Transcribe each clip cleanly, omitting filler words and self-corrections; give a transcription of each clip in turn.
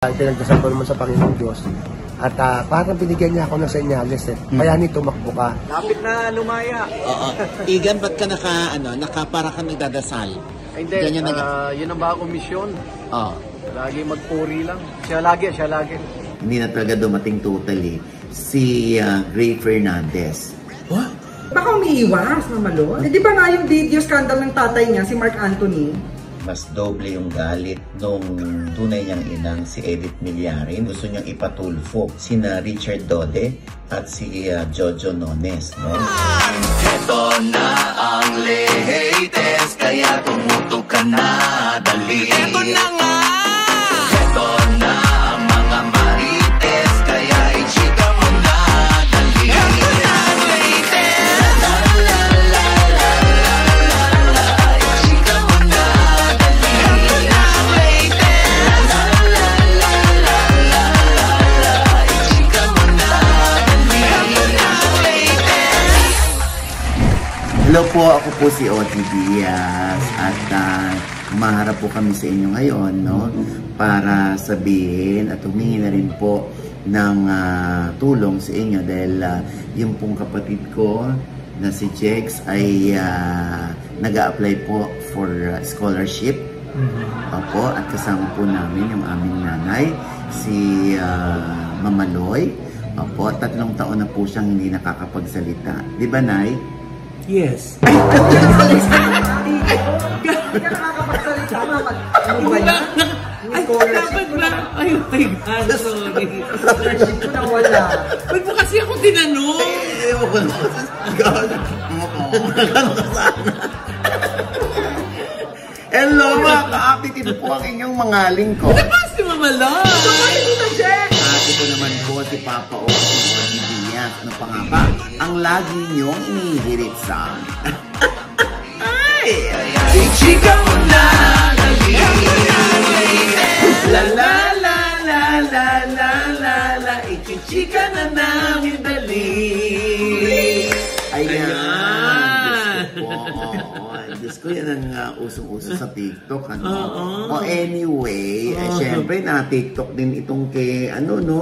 Pinagdasal ko naman sa Panginoong Diyos. At parang binigyan niya ako ng senyales eh. Kaya tumakbo ka. Lapit na lumaya. Oo. Igan, ba't ka para ka nagdadasal? Hindi, yun ang bagong misyon. Oo. Lagi magpuri lang. Siya lagi. Hindi na talaga dumating totally si Gray Fernandez. What? Baka umiiwas, Mamalo. Eh, di ba nga yung video scandal ng tatay niya, si Mark Anthony? Mas doble yung galit nung tunay niyang inang si Edith Millarin. Gusto niyang ipatulfo sina Richard Dode at si Jojo Nones, no? Ito na ang latest, kaya tumutok ka na, dali. Ito na nga! Ito na ang mga marites, kaya ichika mo na, dali. Ito na ang latest! La la la la la la la, ichika mo na, dali. Ito na ang latest! La la la la la la la, ichika mo na, dali. Ito na ang latest! Hello po, ako po si Oti Diaz at maharap po kami sa inyo ngayon, no? Para sabihin at humingi na rin po ng tulong sa inyo dahil yung pong kapatid ko na si Jex ay nag-a-apply po for scholarship. Opo, at kasama po namin yung aming nanay, si Mama Loy. Opo, 3 taon na po siyang hindi nakakapagsalita. Di ba, Nay? Yes. Ay, hindi ka nakakapagsalita, Mama. Ano ba yan? Ay, dapat ba? Ay, my God, sorry. Scholarship ko na wala. Ba't mo kasi ako tinanong? Ewan ko na. Gano'n ka sana. Hello, mga ka-apitid po ang inyong mga lingkod. Ano ba si Mama Loy? Ano ba si Jex? Ito naman po si Papa O, si Oti Diaz. Ano pa nga ba? Ang lagi niyong inihirit sa ay! Ichika mo na! La la la la la la la la, ichichika na namin dali. Ayan! Diyos ko, yan ang usong-uso sa TikTok, ano? O anyway, syempre na-TikTok din itong kay,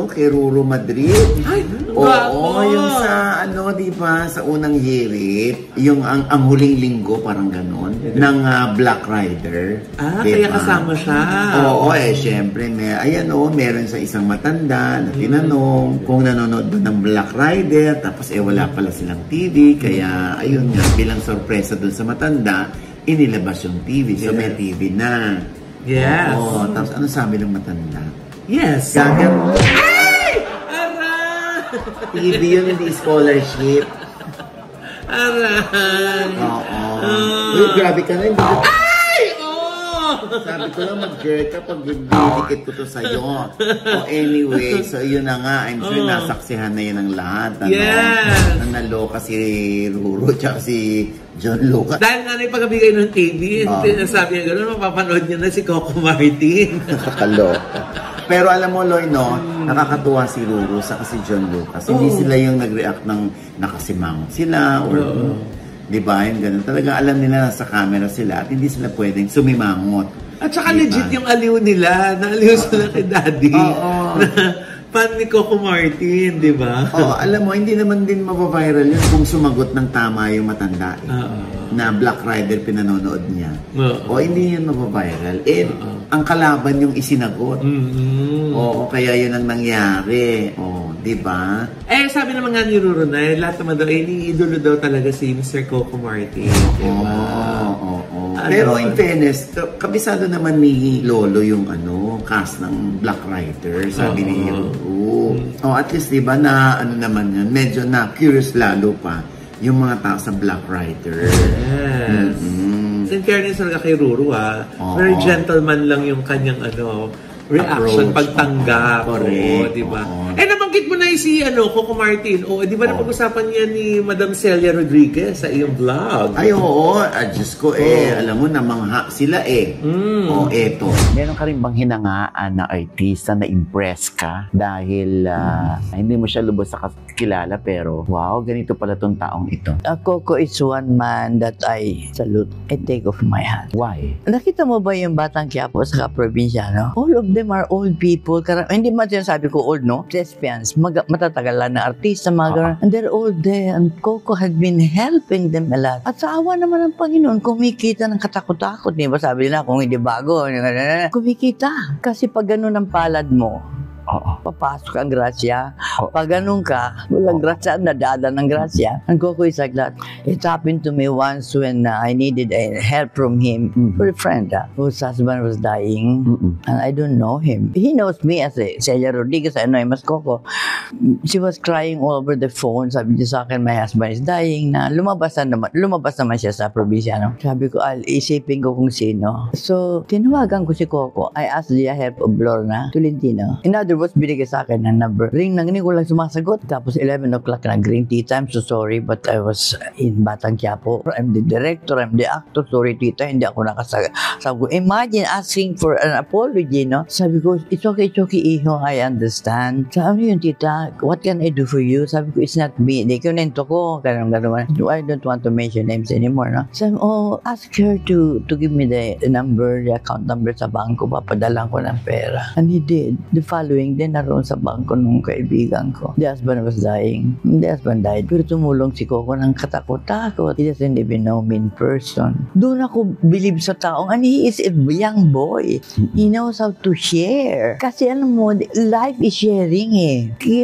kay Ruru Madrid. Ay, oo, yung sa, diba, sa unang hirit, yung ang huling linggo, parang ganon, ng Black Rider. Kaya kasama siya. Oo, syempre, meron sa isang matanda na tinanong kung nanonood ba ng Black Rider, tapos wala pala silang TV, kaya, ayun nga, bilang sorpresa dun sa matanda, inilabas yung TV. So, may TV na. Yes. Oo, tapos ano sabi ng matanda? Yes. Gagan. Ay! Aray! TV yun, hindi scholarship. Aray! Oo. Uy, grabe ka na. Hindi ko... Ay! Sabi ko lang mag-jerk ka pag didikit ko to sa'yo. Anyway, so yun na nga. I'm sure nasaksihan na yun ang lahat. Yes! Naloka si Ruru at si John Lucas. Dahil nga na yung pagbigay ng TV, sabi niya gano'n, mapapanood niya na si Coco Martin. Nakakaloka. Pero alam mo, Loy, nakakatuwa si Ruru sa si John Lucas. Hindi sila yung nag-react ng nakasimangot sila or... Diba? Yung ganun. Talaga alam nila nasa camera sila at hindi sila pwedeng sumimangot. At saka legit yung aliw nila. Naaliw sila kay Daddy. Fan ni Coco Martin, di ba? Oo, alam mo, hindi naman din mabaviral yun kung sumagot ng tama yung matanda na Black Rider pinanonood niya. O hindi yun mabaviral. Ang kalaban yung isinagot. Oo, kaya yun ang nangyari. O, di ba? Sabi naman nga ni Ruru na, lahat naman daw, iniidolo daw talaga si Mr. Coco Martin. Diba? Pero in fairness, kabisado naman ni Lolo yung cast ng Black Rider, sabi ni Ruru. At least, di ba, na naman yan, medyo na curious lalo pa yung mga tao sa Black Rider. Yes. In fairness talaga kay Ruru, very gentleman lang yung kanyang reaction, approach, pagtanggap. correct. Di ba? Naman nabanggit mo na si Coco Martin. O, di ba napag-usapan niya ni Madam Celia Rodriguez sa iyong vlog? Ay, oo. Diyos ko, alam mo, namangha sila O, eto. Meron ka rin bang hinangaan na artista na impress ka dahil hindi mo siya lubos sa kilala pero wow, ganito pala tong taong ito. Coco is one man that I salute. I take off my hat. Why? Nakita mo ba yung Batang Quiapo sa probinsyano? All of them are old people. Hindi man sinasabi ko old, no? Thespians, matatagal lang na artista, mga ganun. And they're all there. And Coco had been helping them a lot. At sa awa naman ng Panginoon, kumikita ng katakot-takot. Di ba sabi nila, kung hindi bago, kumikita. Kasi pag ganun ang palad mo, papasok ang grasya. Pag ganun ka, walang grasya, nadada ng grasya. And Coco is like that. It happened to me once when I needed help from him. For a friend whose husband was dying. And I don't know him. He knows me as Celia Rodriguez. I know him as Coco. She was crying all over the phone. Sabi niya sa akin, my husband is dying na. Lumabas naman siya sa probinsya. No? Sabi ko, isipin ko kung sino. So, tinawagan ko si Coco. I asked the help of Lorna Tolentino. In other words, binigay sa akin ng number. Ring nang hindi ko lang sumasagot. Tapos 11 o'clock na green tea time. So sorry, but I was in Batang Quiapo. I'm the director, I'm the actor. Sorry, tita, hindi ako nakasagot. Sabi ko, imagine asking for an apology, no? Sabi ko, it's okay, iho, I understand. Sabi yun, tita, what can I do for you? Sabi ko, it's not me. Hindi ko nento ko. Ganun. I don't want to mention names anymore, no? Sabi ko, ask her to give me the number, the account number sa bangko. Papadalan ko ng pera. And he did. The following din naroon sa bangko nung kaibigan ko. The husband was dying. The husband died. Pero tumulong si Coco ng katakot-takot. He doesn't even know me in person. Doon ako believe sa taong, and he is a young boy. He knows how to share. Kasi ano mo, life is sharing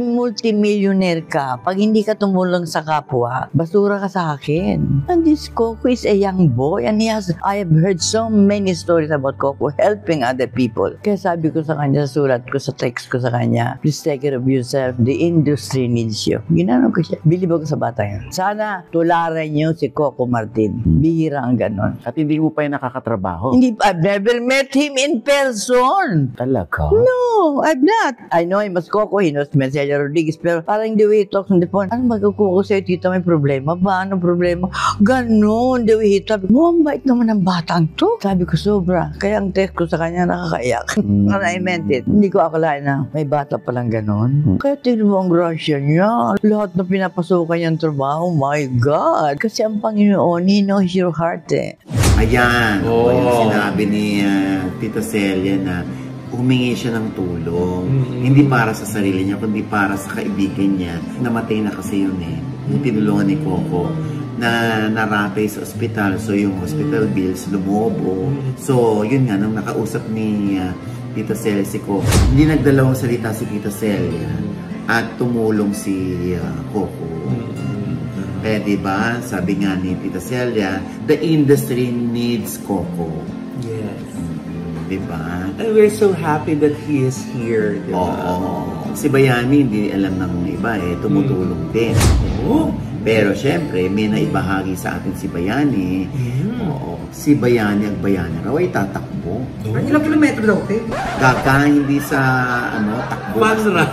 Multi-millionaire ka. Pag hindi ka tumulong sa kapwa, basura ka sa akin. And this Coco is a young boy, and I have heard so many stories about Coco helping other people. Kaya sabi ko sa kanya, sa sulat ko, sa text ko sa kanya, please take care of yourself. The industry needs you. Ginanong ko siya. Believe ako sa bata yun. Sana tularan niyo si Coco Martin. Bihira ang ganon. At hindi mo pa yung nakakatrabaho? Hindi, I've never met him in person. Talaga? No, I've not. I know him as Coco. He knows me as Celia Rodriguez. Pero parang the way he talks on the phone, ano magkukuha ko sa'yo, tita, may problema ba? Anong problema? Ganon, the way he talks. Mukhang bait naman ang batang to. Sabi ko, sobra. Kaya ang text ko sa kanya nakakaiyak. And I meant it. Hindi ko akalain na may bata palang ganon. Kaya tignan mo ang grasya niya. Lahat na pinapasukan niyang trabaho, my God. Kasi ang Panginoon, He knows your heart Ayan. Yung sinabi ni Tita Celia na humingi siya ng tulong. Hindi para sa sarili niya, kundi para sa kaibigan niya. Namatay na kasi yun yung tinulungan ni Coco na naratay sa ospital. So, yung hospital bills lumobo. So, yun nga, nung nakausap ni Tita Celia si Coco, hindi nagdalawang salita si Tita Celia at tumulong si Coco. Kaya diba, sabi nga ni Tita Celia, the industry needs Coco. Yes. Diba? And we're so happy that he is here. Diba? Oo. Si Bayani, hindi alam ng iba tumutulong din. Oo. Pero syempre, may naibahagi sa atin si Bayani. Oo. Si Bayani, ang Bayani raw ay tatakbo. Ilang kilometro daw, Kaka, hindi sa, takbo. Fun run.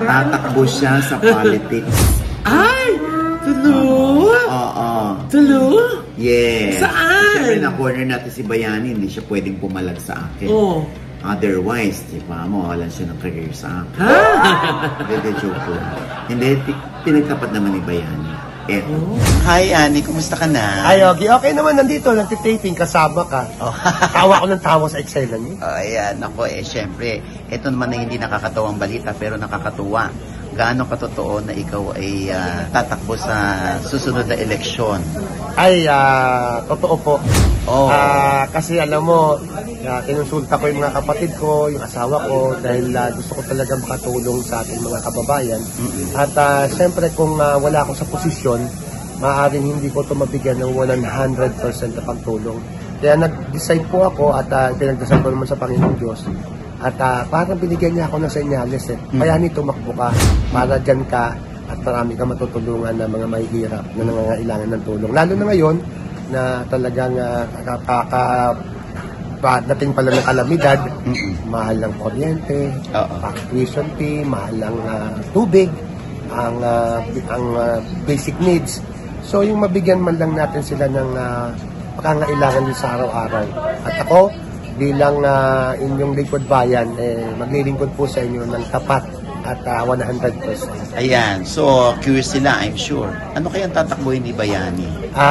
Tatakbo siya sa politics. Ay! Tulo? Oo. Tulo? Yes. Saan? Siyempre, na-corner natin si Bayani, hindi siya pwedeng pumalag sa akin. Oo. Otherwise, di ba, mawalan siya ng career sa akin. Hindi, joke lang. Hindi, pinagtapat naman ni Bayani. Eto. Hi, Annie. Kumusta ka na? Ay, okay naman nandito. Nagtitaping, kasama ka. Tawa ko ng tawa sa Excel niyo. Ayan, ako syempre, ito naman na hindi nakakatawang balita, pero nakakatuwa. Gaano katotoo na ikaw ay tatakbo sa susunod na eleksyon? Ay, totoo po. Kasi alam mo, kinonsulta ko yung mga kapatid ko, yung asawa ko, dahil gusto ko talaga makatulong sa ating mga kababayan. At siyempre kung wala ako sa posisyon, maaaring hindi ko ito mabigyan ng 100% na pagtulong. Kaya nag-decide po ako at pinagdasal ko naman sa Panginoong Diyos. At parang binigyan niya ako ng senyales Kaya nito tumakbo ka para dyan ka at marami ka matutulungan na mga mahihirap na nangangailangan ng tulong. Lalo na ngayon na talagang pagdating pala ng kalamidad, mahal ng kuryente, Oo. tuition fee, mahal ng tubig, ang basic needs. So yung mabigyan man lang natin sila ng pangangailangan din sa araw-araw. At ako, bilang inyong lingkod bayan, maglilingkod po sa inyo ng tapat at 100%. Ayan. So, curious sila, I'm sure. Ano kayang tatakbuhin ni Bayani?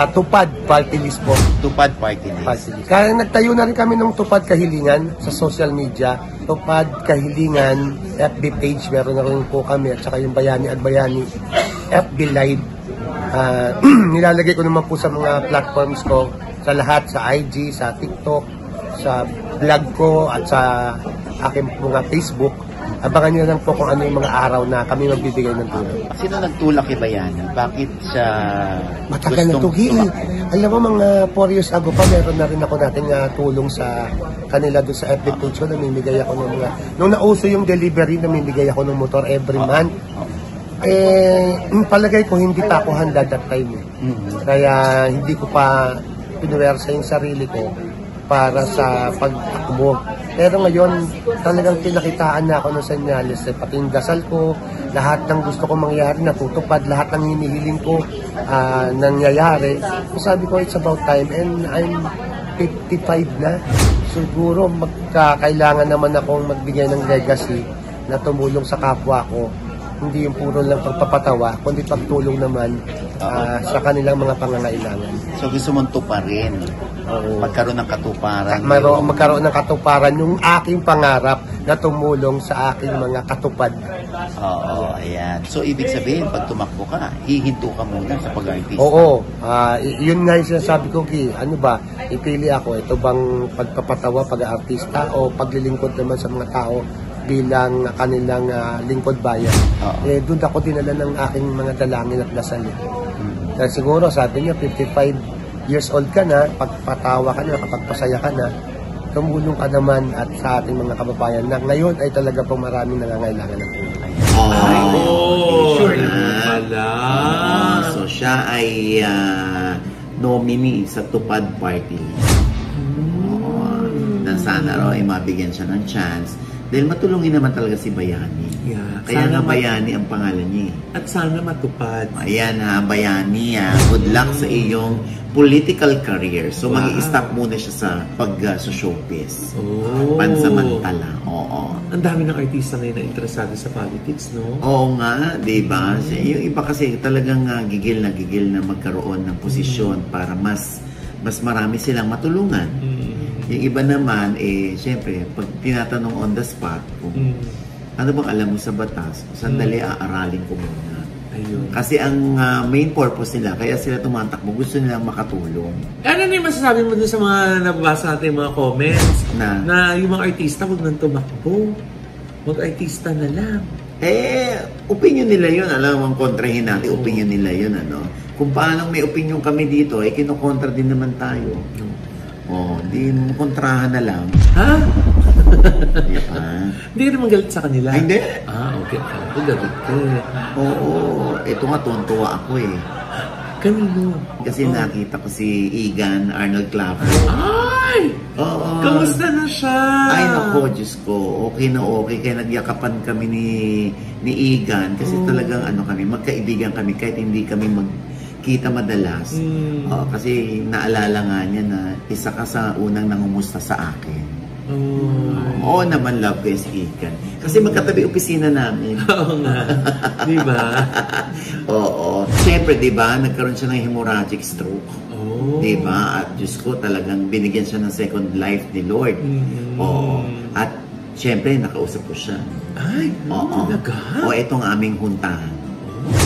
Tupad party list po. Tupad party list. Party list. Kaya nagtayo na rin kami ng Tupad Kahilingan sa social media. Tupad Kahilingan, FB page, meron na rin po kami. At saka yung Bayani at Bayani, FB Live. Nilalagay ko naman po sa mga platforms ko, sa lahat, sa IG, sa TikTok, sa vlog ko, at sa aking mga Facebook. Abangan niyo lang po kung ano yung mga araw na kami magbibigay ng tulong. Sino nagtulak kay Bayani? Bakit siya Matagal na tugi. Alam mo, mga 4 years ago pa, meron na rin ako nating tulong sa kanila doon sa FB page ko. Namimigay ako ng mga... Nung nauso yung delivery, namimigay ako ng motor every month. Palagay ko, hindi pa ako handa that time. Kaya hindi ko pa pinuwersa yung sarili ko para sa pagtakbo. Pero ngayon, talagang pinakitaan na ako ng senyales. Pati yung dasal ko, lahat ng gusto ko mangyari, natutupad, lahat ng hinihiling ko, nangyayari. So sabi ko, it's about time. And I'm 55 na. Siguro, kailangan naman akong magbigay ng legacy na tumulong sa kapwa ko. Hindi yung puro lang pagpapatawa, kundi pagtulong naman sa kanilang mga pangangailangan. So gusto mong tuparin? Magkaroon ng katuparan? Magkaroon ng katuparan yung aking pangarap na tumulong sa aking mga katupad. Oo, ayan. So ibig sabihin, pag tumakbo ka, hihinto ka muna sa pag-artista? Oo. Yun nga yung sinasabi ko, Ki. Ano ba, ipili ako, ito bang pagpapatawa, pag-artista o paglilingkod naman sa mga tao bilang kanilang lingkod bayan. Doon ako dinala ng aking mga dalangin at dasal. Dahil siguro, sabi niya, 55 years old ka na, pagpatawa ka na, kapagpasaya ka na, tumulong ka naman at sa ating mga kababayan na ngayon ay talaga pong maraming nangangailangan ng tulong. Sure pala. So siya ay nominee sa Tupad Party. Na sana raw ay mabigyan siya ng chance. Dahil matulungin naman talaga si Bayani. Yeah. Kaya nga Bayani ang pangalan niya. At sana matupad. Ayan Bayani, good luck sa iyong political career. So mag-i-stop muna siya sa sa showbiz. Pansamantala. Oo. Ang dami ng artista ngayon na interesado sa politics, no? Oo nga, di ba? Yung iba kasi talagang gigil na magkaroon ng posisyon para mas marami silang matulungan. Yung iba naman, siyempre, pag tinatanong on the spot, kung ano bang alam mo sa batas, sandali aaralin ko muna. Ayun. Kasi ang main purpose nila, kaya sila tumatakbo, gusto nilang makatulong. Ano na yung masasabi mo dun sa mga nababasa natin mga comments? Na yung mga artista, huwag nang tumakbo. Mag-artista na lang. Opinion nila yun. Alam mo, ang kontrahin natin, opinion nila yun, ano? Kung paano may opinion kami dito, kinokontra din naman tayo. Di mo kontrahan na lang. Ha? Diba? Hindi ka naman galit sa kanila? Ay, hindi. Okay. Ako galit ka. Oo. Ito nga, tuwan-tuwa ako Kanino? Kasi nakita ko si Egan Arnold Claver. Ay! Oo. Kamusta na siya? Ay, nako, Diyos ko. Okay na okay. Kaya nagyakapan kami ni Egan. Kasi talagang kami, magkaibigan kami kahit hindi kami kita madalas. Kasi naalala nga niya na isa ka sa unang nangumusta sa akin. Oo naman, love ko si Egan. Kasi magkatabi opisina namin. Oo nga. Diba? Oo. Siyempre, diba, nagkaroon siya ng hemorrhagic stroke. Diba? At Diyos ko, talagang binigyan siya ng second life ni Lord. Oo. At siyempre, nakausap ko siya. Ay, talaga? Itong aming huntahan.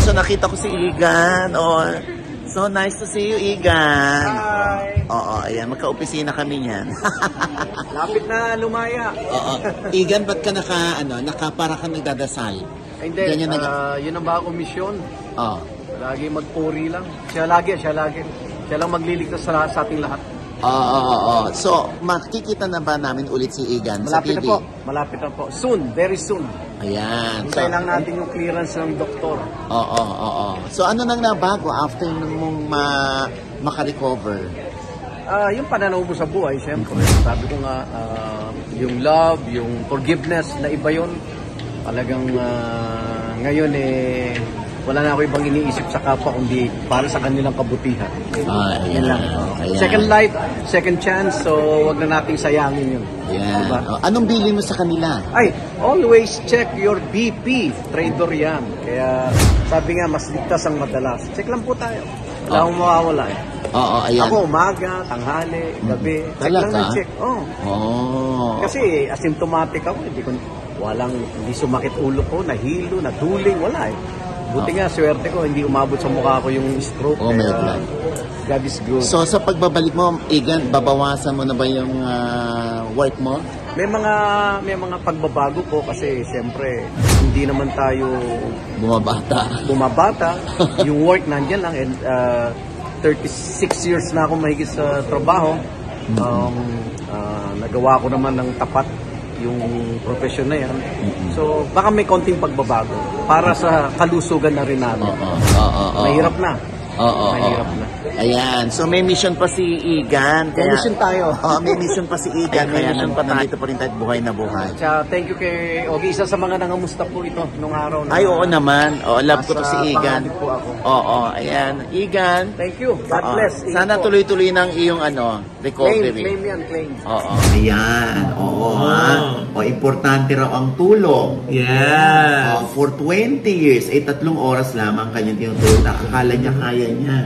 So nakita ko si Egan. So nice to see you, Egan. Hi! Ayan, magka-opisina kami niyan. Lapit na lumaya. Egan, ba't ka para ka nagdadasal? Hindi, yun ang bagong misyon. Lagi magpuri lang. Siya lagi. Siya lang magliligtas sa ating lahat. So, makikita na ba namin ulit si Egan sa TV? Malapit na po. Soon, very soon. Ayan. Hintay lang natin yung clearance ng doktor. So, ano nang nabago after mong makarecover? Yung pananaw mo sa buhay, siyempre. Sabi ko nga, yung love, yung forgiveness, na iba yun. Talagang ngayon wala na ako ibang iniisip sa kapwa kundi para sa kanilang kabutihan. Yan lang. Second life, second chance, so wag na nating sayangin yun. Yeah. Diba? Anong bili mo sa kanila? Ay, always check your BP. Trader yan. Kaya sabi nga, mas ligtas ang madalas. Check lang po tayo. Wala akong mawawala eh. Oo, ayan. Ako, umaga, tanghali, gabi. Check Talaga? lang na check. Oh. Kasi asymptomatic ako. Hindi sumakit ulo ko, nahilo, naduling, wala eh. Buti nga, swerte ko, hindi umabot sa mukha ko yung stroke. Oh, may plan. God is good. So, sa pagbabalik mo, Igan, babawasan mo na ba yung work mo? May mga pagbabago po kasi siyempre hindi naman tayo bumabata. Yung work nandiyan lang and 36 years na ako mahigit sa trabaho. Nagawa ko naman ng tapat yung profession na yan. So, baka may konting pagbabago para sa kalusugan na rin namin. Mahirap na. Mahirap na. Ayan. So, may mission pa si Igan. May mission tayo. May mission pa si Igan. Kaya nandito pa rin tayo buhay na buhay. Kaya thank you kay Ogie. Isa sa mga nangamusta po ito nung araw na. Ay, oo naman. Love ko to si Igan. Panganib po ako. Ayan. Igan. Thank you. God bless. Sana tuloy-tuloy ng iyong recovery. Claim yan, claim. Ayan. Importante raw ang tulong. Yes. For 20 years, 3 oras lamang kanyang tinutulong. Akala niya kaya niya.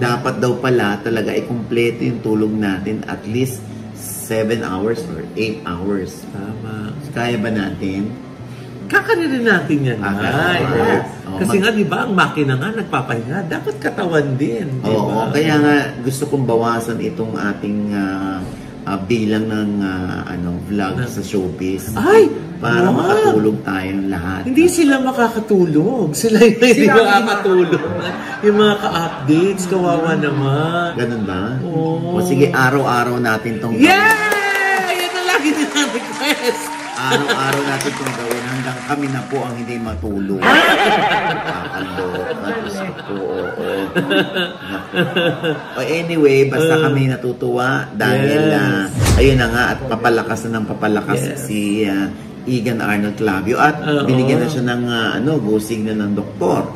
Dapat daw pala talaga kumpleto yung tulog natin at least 7 hours or 8 hours. Tama. Kaya ba natin? Kakarin natin yan. Kasi nga, di ba, ang makina nga nagpapahinga. Dapat katawan din. Oo, kaya nga gusto kong bawasan itong ating bilang ng vlog sa showbiz. Ay! Para makatulog tayong lahat. Hindi sila makakatulog. Sila yung hindi makakatulog. Yung mga ka-updates, kawawa naman. Ganun ba? Oo. O sige, araw-araw natin tong Yeah! Yan ang lagi nila request. Araw-araw natin itong gawin hanggang kami na po ang hindi matulog. Anyway, basta kami natutuwa dahil ayun na nga at papalakas na ng papalakas si Igan Arnold Clavio at binigyan na siya ng busig na ng doktor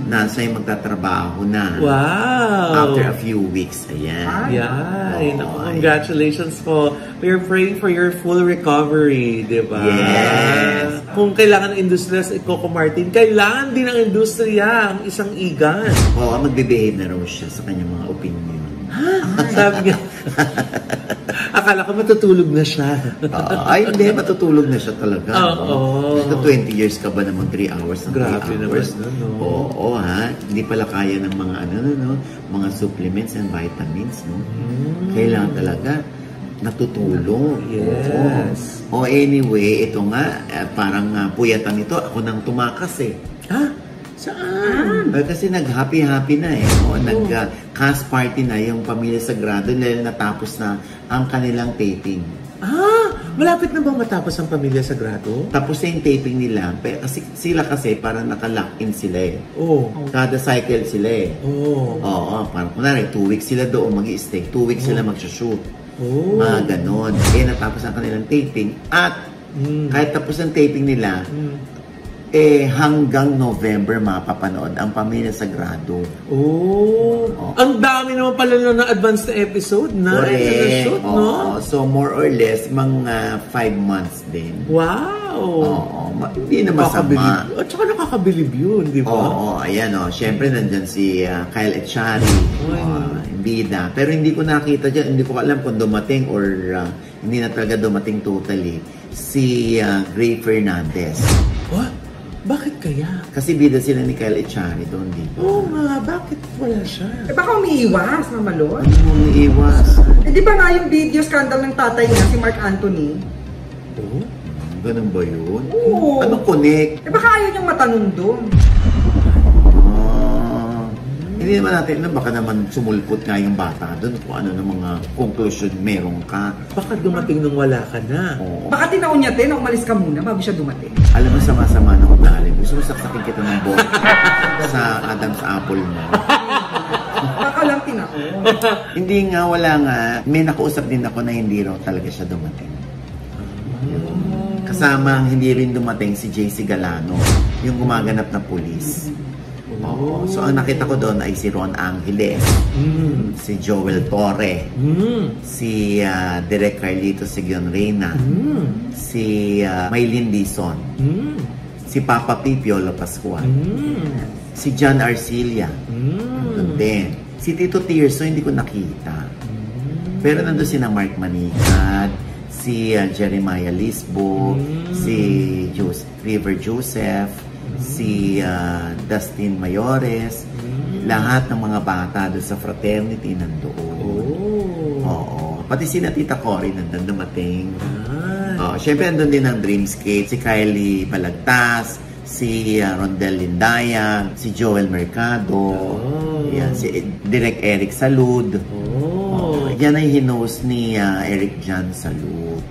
na siya'y magtatrabaho na. Wow! After a few weeks. Ayan. Congratulations po. We're praying for your full recovery, di ba? Yes! Kung kailangan ng industriya si Coco Martin, kailangan din ng industriya ang isang Igan. Oo, magbe-behave na raw siya sa kanyang mga opinion. Sabi niya, akala ko matutulog na siya. Ay, hindi. Matutulog na siya talaga. Oo. 20 years ka ba naman 3 hours ng 3 Grabe hours? naman. Oo, ha? Hindi pala kaya ng mga mga supplements and vitamins, no? Kailangan talaga natutulog. Yes. Anyway, ito nga, parang puyatan ito. Ako nang tumakas eh. Saan? Kasi nag-happy-happy na eh. Nag-cast party na yung Pamilya Sagrado dahil natapos na ang kanilang taping. Malapit na bang matapos ang Pamilya Sagrado? Tapos na yung taping nila. Kasi sila parang naka-lock-in sila eh. Kada cycle sila eh. Oo, parang kunwari 2 weeks sila doon mag-i-stay. 2 weeks sila mag-shoot. Mga ganon. Natapos ang kanilang taping. At kahit tapos ang taping nila, hanggang November mapapanood ang Pamilya Sagrado. Ang dami naman pala na advanced na episode na. Correct. So more or less, mga 5 months din. Wow! Hindi na masama. At saka nakakabilib yun, di ba? Ayan Siyempre nandyan si Kyle Echari. Bida. Pero hindi ko nakita dyan. Hindi ko alam kung dumating or hindi na talaga dumating totally. Si Gray Fernandez. What? Bakit kaya? Kasi bida sila ni Kyle Echari doon, di ba? Oo nga, bakit wala siya? Baka umiiwas, Mamalon. Umiiwas. Di ba nga yung video scandal ng tatay niya, si Mark Anthony? Ganun ba yun? Oo. Anong connect? Baka ayaw niyang matanong doon. Hindi naman natin, baka naman sumulpot nga yung bata doon kung ano ng mga conclusion meron ka. Baka dumating nung wala ka na. Baka tinaon niya na umalis ka muna bago siya dumating. Alam mo, sama-sama ng ugali. Gusto mo saksakin kita ng bote sa Adam's apple mo. Baka lang tinaon. Hindi nga, wala nga. May nakausap din ako na hindi raw talaga siya dumating. Kasama hindi rin dumating si JC Galano, yung gumaganap na pulis. Oo. So ang nakita ko doon ay si Ron Angeles, si Joel Torre, si Direk Carlito Sigion Reyna, si Maylin Dizon, si Papa P. Piolo Pascual, si John Arcilia, doon din. Si Tito Tirso hindi ko nakita. Pero nandun si na Mark Manicad, si Jeremiah Lisbo, si River Joseph, si Dustin Mayores, lahat ng mga bata doon sa fraternity nandoon. Oo. Pati si Tita Cory nandun dumating. Siyempre nandun din ang Dreamscape, si Kylie Balagtas, si Rondel Lindayan, si Joel Mercado, yan, si Direk Eric Salud. Yan ay hinost ni Eric Jan Salud.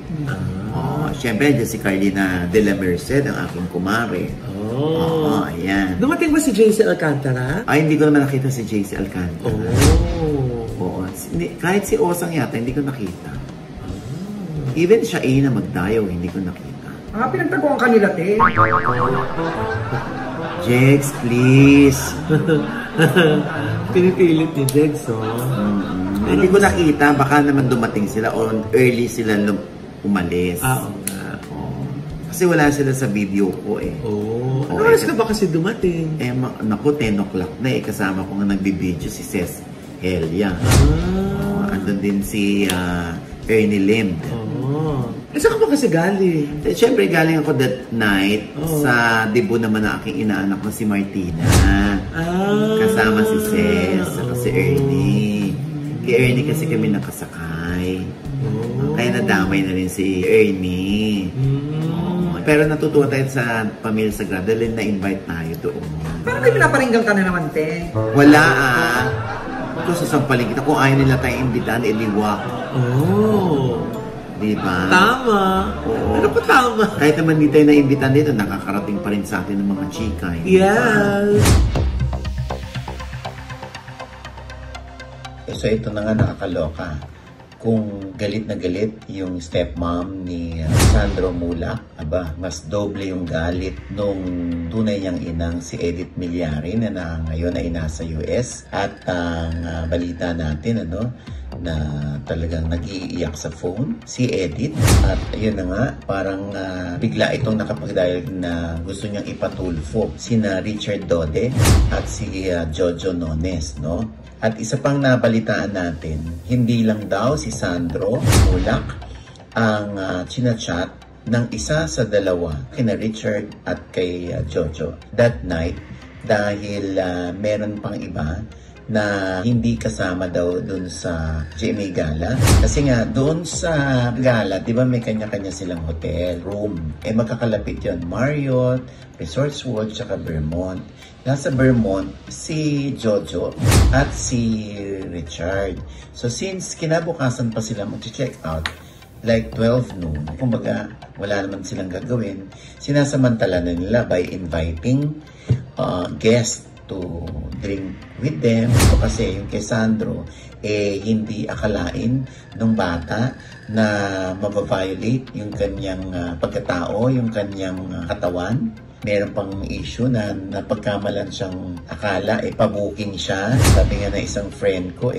Siyempre, dyan si Carlina de la Merced, ang aking kumare. Ayan. Dumating ba si JC Alcantara? Ay, hindi ko naman nakita si JC Alcantara. Oo. Kahit si Osang yata, hindi ko nakita. Even siya na magdayo, hindi ko nakita. Pinagtaguan kanila, te. Jex, please. Pinipilit ni Jex, Hindi ko nakita, baka naman dumating sila o early sila umalis. Oo nga. Kasi wala sila sa video ko eh. Ano oras ka ba kasi dumating? Naku, 10 o'clock na eh. Kasama ko nga nagbibideo si Ces Helia. Andun din si Ernie Lim. Saan ka ba kasi galing? Siyempre galing ako that night sa debut naman ng aking inaanak na si Martina. Kasama si Ces at si Ernie. Kay Ernie kasi kami nakasakay. Kaya nadamay na rin si Ernie. Pero natutuwa tayo sa Pamilya Sagrada dahil na-invite tayo doon. Parang may pinaparinggan ka na naman, te. Wala Ito sasampalin kita. Kung ayaw nila tayo imbitahan, iliwak. Diba? Tama. Ano pa tama? Kahit naman hindi tayo na-imbitahan dito, nakakarating pa rin sa atin ng mga chika. Yes. So ito na nga nakakaloka. Kung galit na galit yung stepmom ni Sandro Mulak, mas doble yung galit nung tunay niyang inang si Edith Milyari na ngayon ay nasa US. At ang balita natin, na talagang nag-iiyak sa phone, si Edith. At ayun na nga, parang bigla itong nakapag-dial na gusto niyang ipatulfo sina Richard Dode at si Jojo Nones, At isa pang nabalitaan natin, hindi lang daw si Sandro Mulak ang chinachat ng isa sa dalawa, kina Richard at kay Jojo that night dahil meron pang iba na hindi kasama daw dun sa GMA Gala. Kasi nga, doon sa gala, di ba may kanya-kanya silang hotel, room. Magkakalapit yun, Marriott, Resorts World, tsaka Vermont. Nasa Vermont, si Jojo at si Richard. So, since kinabukasan pa sila mag-check out, like 12 noon, kumbaga, wala naman silang gagawin, sinasamantala na nila by inviting guests to drink with them. So, kasi yung kay Sandro, hindi akalain ng bata na mababiolate yung kanyang pagkatao, yung kanyang katawan. Meron pang issue na napagkamalan siyang akala, pabuking siya. Sabi nga na isang friend ko,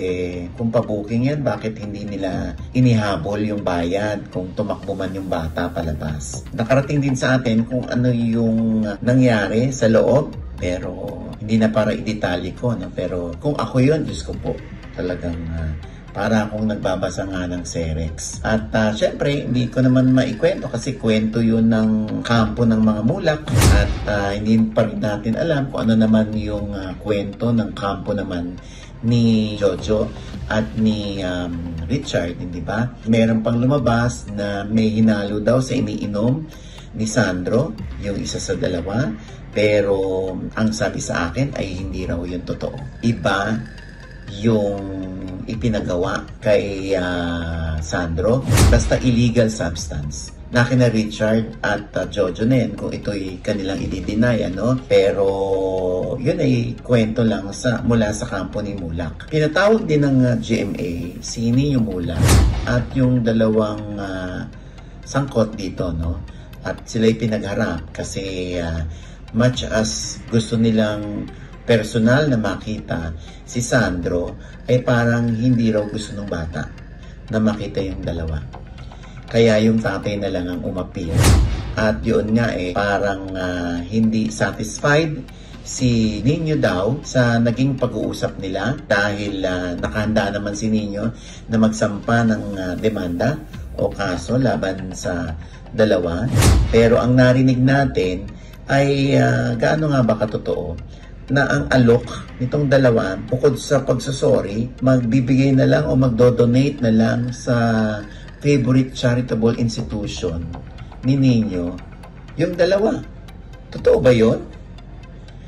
kung pabuking yan, bakit hindi nila inihabol yung bayad kung tumakbo man yung bata palabas? Nakarating din sa atin kung ano yung nangyari sa loob, pero hindi na para i-detalye ko, pero kung ako yun, Diyos ko po, talagang para akong nagbabasa nga ng Serex. At syempre, hindi ko naman maikwento kasi kwento yun ng kampo ng mga Mulak at hindi pa rin natin alam kung ano naman yung kwento ng kampo naman ni Jojo at ni Richard, hindi ba? Meron pang lumabas na may hinalo daw sa iniinom ni Sandro, yung isa sa dalawa, pero ang sabi sa akin ay hindi raw yun totoo. Iba yung ipinagawa kay Sandro, basta illegal substance. na kina Richard at Jojo na yan, kung ito'y kanilang i-deny, ano? Pero yun ay kwento lang mula sa kampo ni Mulak. Pinatawag din ng GMA si Nino Mulak at yung dalawang sangkot dito, no? At sila'y pinagharap kasi much as gusto nilang personal na makita si Sandro, ay parang hindi raw gusto ng bata na makita yung dalawa. Kaya yung tatay na lang ang umapir. At yun nga parang hindi satisfied si Nino daw sa naging pag-uusap nila dahil nakahanda naman si Nino na magsampa ng demanda o kaso laban sa dalawa. Pero ang narinig natin ay gaano nga ba katotoo na ang alok nitong dalawa, bukod sa pagsusori, magbibigay na lang o magdodonate na lang sa favorite charitable institution ni Nino, yung dalawa. Totoo ba yun?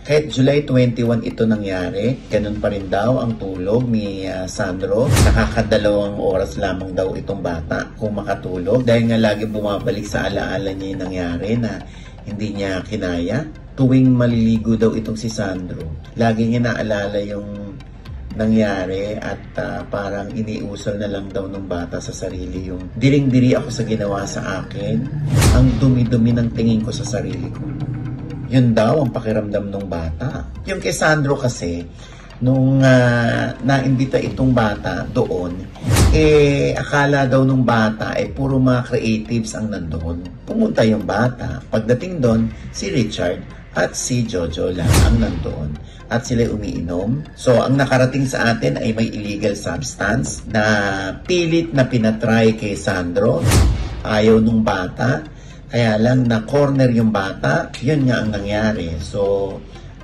Kahit July 21 ito nangyari, ganun pa rin daw ang tulog ni Sandro. Nakakadalawang oras lamang daw itong bata kung makatulog. Dahil nga lagi bumabalik sa alaala niya yung nangyari na hindi niya kinaya. Tuwing maliligo daw itong si Sandro, lagi niya naalala yung nangyari at parang iniusal na lang daw ng bata sa sarili yung diring-diri ako sa ginawa sa akin, ang dumi-dumi ng tingin ko sa sarili ko. Yun daw ang pakiramdam ng bata. Yung kay Sandro kasi, nung naimbita itong bata doon, akala daw nung bata puro mga creatives ang nandoon. Pumunta yung bata. Pagdating doon, si Richard at si Jojo lang ang nandoon. At sila umiinom. So, ang nakarating sa atin ay may illegal substance na pilit na pinatry kay Sandro. Ayaw nung bata. Kaya lang na-corner yung bata. Yun nga ang nangyari. So,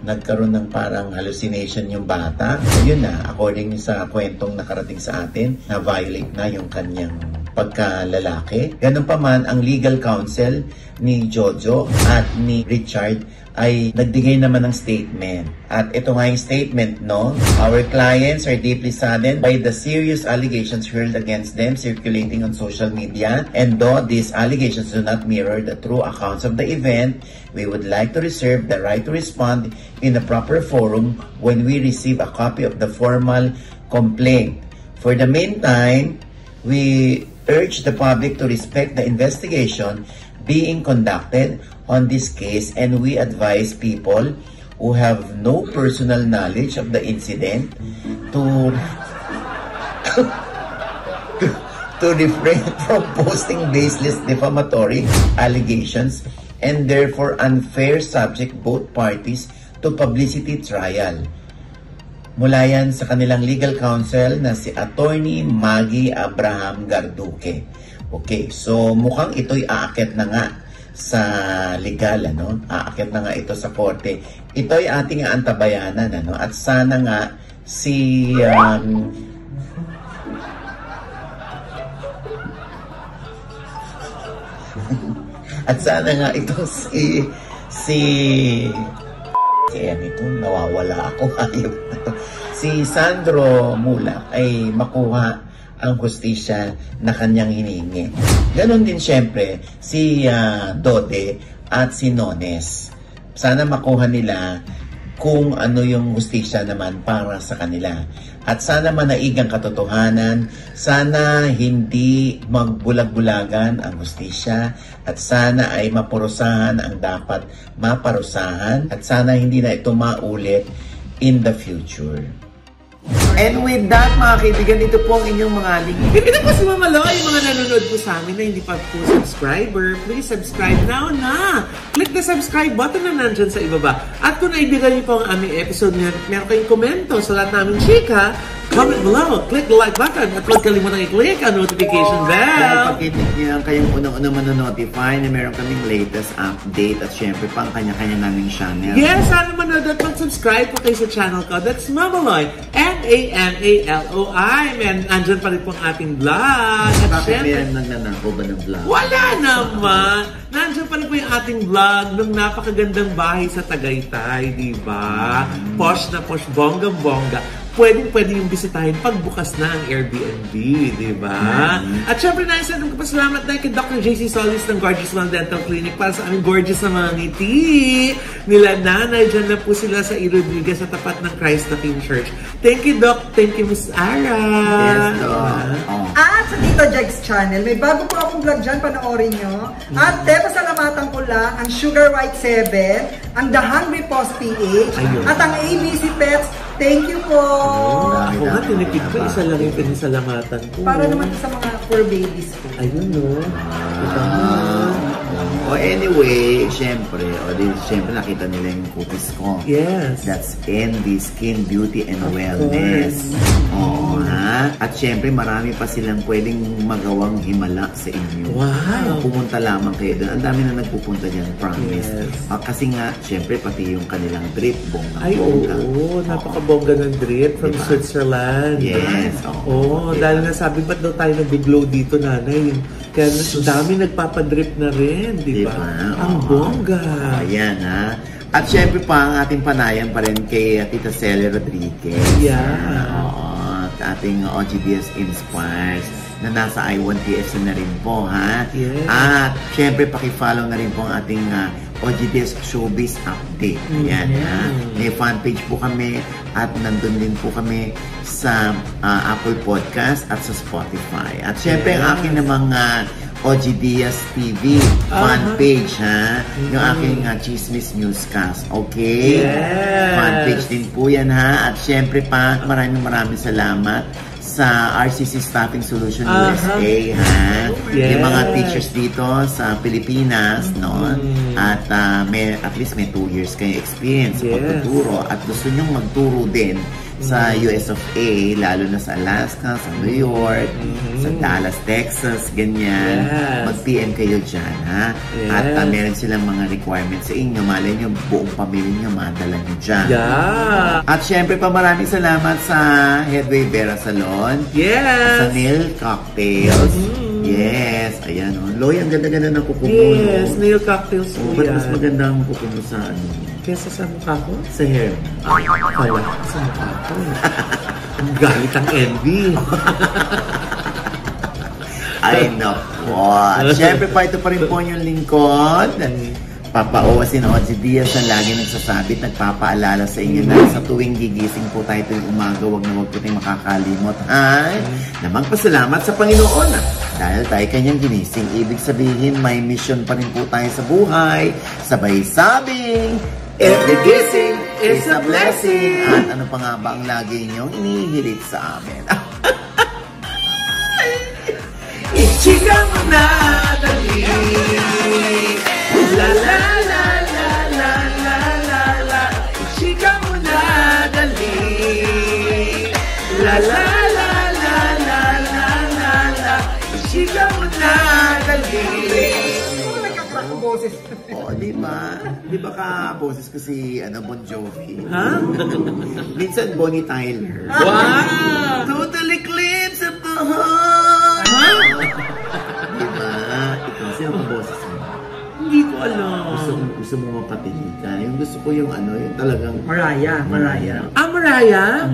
nagkaroon ng parang hallucination yung bata. Ayun na, according sa kwentong nakarating sa atin, na-violate na yung kanyang pagkalalaki. Ganun pa man, ang legal counsel ni Jojo at ni Richard ay nagbigay naman ng statement. At ito nga yung statement, no? Our clients are deeply saddened by the serious allegations hurled against them circulating on social media. And though these allegations do not mirror the true accounts of the event, we would like to reserve the right to respond in a proper forum when we receive a copy of the formal complaint. For the meantime, we urge the public to respect the investigation being conducted on this case, and we advise people who have no personal knowledge of the incident to refrain from posting baseless defamatory allegations and therefore unfair subject both parties to publicity trial. Mula yan sa kanilang legal counsel na si Attorney Maggie Abraham Garduque. Okay, so mukhang ito'y aakyat na nga sa legal, ano? Aakyat na nga ito sa korte. Ito'y ating antabayanan, ano? At sana nga si at sana nga ito kaya nito nawawala ako hayop na to. Si Sandro Mulak ay makuha ang hustisya na kanyang hiningi. Ganon din syempre si Dode at si Nones. Sana makuha nila kung ano yung hustisya naman para sa kanila. At sana manaig ang katotohanan, sana hindi magbulag-bulagan ang hustisya, at sana ay maparusahan ang dapat maparusahan, at sana hindi na ito maulit in the future. And with that, mga kaibigan, ito po ang inyong mga link. Ito po si Mama Lo, yung mga nanonood po sa amin na hindi pa po subscriber. Please subscribe now na! Click the subscribe button na nandyan sa ibaba. At kung naibigan niyo po ang aming episode ngayon, meron kayong komento sa lahat namin chika, comment below, click the like button, at huwag kalimutan i-click ang notification bell. Pag-click niyo kayong unang-unang manonotify na meron kaming latest update at syempre pang kanya-kanya naming channel. Yes, sana manood at mag-subscribe po kayo sa channel ko. That's Mamaloy, M-A-M-A-L-O-I. And andyan pa rin po ang ating vlog. At bakit may nagnanako ba ng vlog? Wala naman! Nandiyan pa rin po yung ating vlog ng napakagandang bahay sa Tagaytay, di ba? Posh na posh, bonggang-bongga. pwede yung bisitahin pagbukas na ang Airbnb, di ba? At syempre, nais na nagpapasalamat na kay Dr. JC Solis ng Gorgeous Smile Dental Clinic para sa aming gorgeous na mga ngiti. Nila nanay, dyan na po sila sa Rodriguez sa tapat ng Christ the King Church. Thank you, Doc. Thank you, Miss Ara. Yes, Doc. At sa Tito Jegs Channel, may bago po akong vlog dyan, panoorin nyo. At pasalamatan ko lang ang Sugar White 7, ang The Hungry Paws PH, at ang ABC Pets. Thank you po! Ako nga, tinipid ko. Isa lang yung pinisalamatan ko. Para naman sa mga fur babies ko. Ayun, no? Anyway, syempre nakita nila yung cookies ko. Yes. That's Envy Skin Beauty and Wellness. Oo, ha? At syempre, marami pa silang pwedeng magawang himala sa inyo. Wow! Pumunta lamang kayo doon. Ang dami na nagpupunta dyan, promise. Yes. Kasi nga, syempre, pati yung kanilang drip, bongga. Ay, oo. Napakabongga ng drip from Diba? Switzerland. Yes. Oo, dahil nasabi, ba't daw tayo nag-glow dito, nanay? Kaya dami nagpapadrip na rin, di ba? Ang bongga. Ayan, ha? At syempre pa, ang ating panayan pa rin kay Tita Celia Rodriguez. Yeah. Oo, at ating OGDS Inspires na nasa I1TS na rin po, ha? Yes. At syempre, pakifollow na rin po ang ating OGDS Showbiz Update. Ayan, ha? May fanpage po kami at nandun din po kami sa Apple Podcast at sa Spotify. At syempre, ang aking namang OGDS TV fanpage, ha? Yung aking Chismis Newscast. Okay? Yes. Fanpage din po yan, ha? At syempre pa, maraming salamat sa RCC Staffing Solution USA, ha? Yes. Yung mga teachers dito sa Pilipinas, no? At at least may 2 years kayo experience sa pagtuturo at gusto nyong magturo din sa US of A, lalo na sa Alaska, sa New York, sa Dallas, Texas, ganyan. Yes. Mag-PM kayo dyan, ha? Yes. At meron silang mga requirements sa inyo. Malay nyo, buong pamilya nyo, madala nyo dyan. Yeah. At syempre pa, maraming salamat sa Headway Vera Salon. Yes. Sa Nail Cocktails. Yes. Ayan, oh. Loy, ang ganda-ganda ng kuko mo. Yes, no? nail cocktails Oh, po ba't yan. mas maganda ang kuko mo sa ano? Kesa sa mukha ko? Sa hair. Kala sa mukha ko. Ang galit ang envy. Ay, nako. At syempre pa, ito pa rin po yung lingkod. Papa Owasin Oji Diaz na lagi nagsasabi at nagpapaalala sa inyo na sa tuwing gigising po tayo tuwing umaga, wag na wag po tayong makakalimot. Ay, na magpasalamat sa Panginoon dahil tayo kanyang ginising. Ibig sabihin, may mission pa rin po tayo sa buhay. Sabay sabing, every gising is a blessing. At ano pa nga ba ang lagi niyong inihirit sa amin? Ichika mo na, dali. La la la la la la la la. Ichika mo na, dali. La la la la la la la la. Ichika mo na, dali. Nagkakrak ko boses. Oo, di ba? Di ba ka-boses ko si Bon Jovi? Ha? Minsan Bonnie Tyler. Wow! Total eclipse of the heart! Ha? Di ba? Ikaw, sino ang boses mo? Hindi ko alam. Gusto mo mapatinig ka. Yung gusto ko yung yung talagang... Mariah. Ah, Mariah?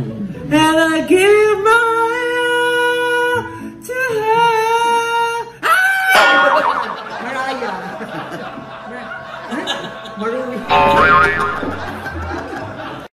And I give my all to her. Mariah. Marumi.